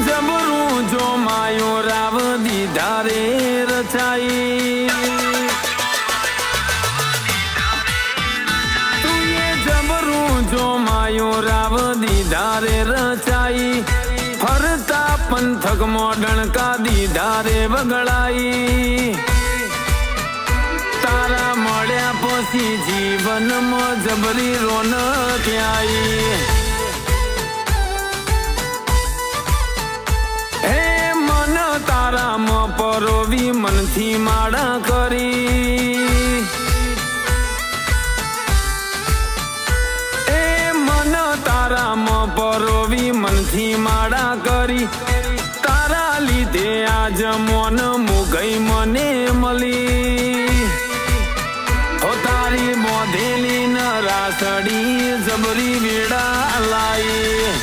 જબરું જો માયો રાવ દીધા રે રચાઈ તું એ જબરું જો માયો રાવ દીધા રે રચાઈ ફરતા પંથક મોડણકા દીધા રે વગડાઈ તારા મળ્યા પછી જીવનમાં જબરી રોનક આઈ તારામાં પરોવી મનથી માળા કરી એ મન તારામાં પરોવી મનથી માળા કરી તારા લીધે આજ મોન મુગઈ મને મળી હો તારી મોધેલી ન રાસડી જબરી વેડા લાઈ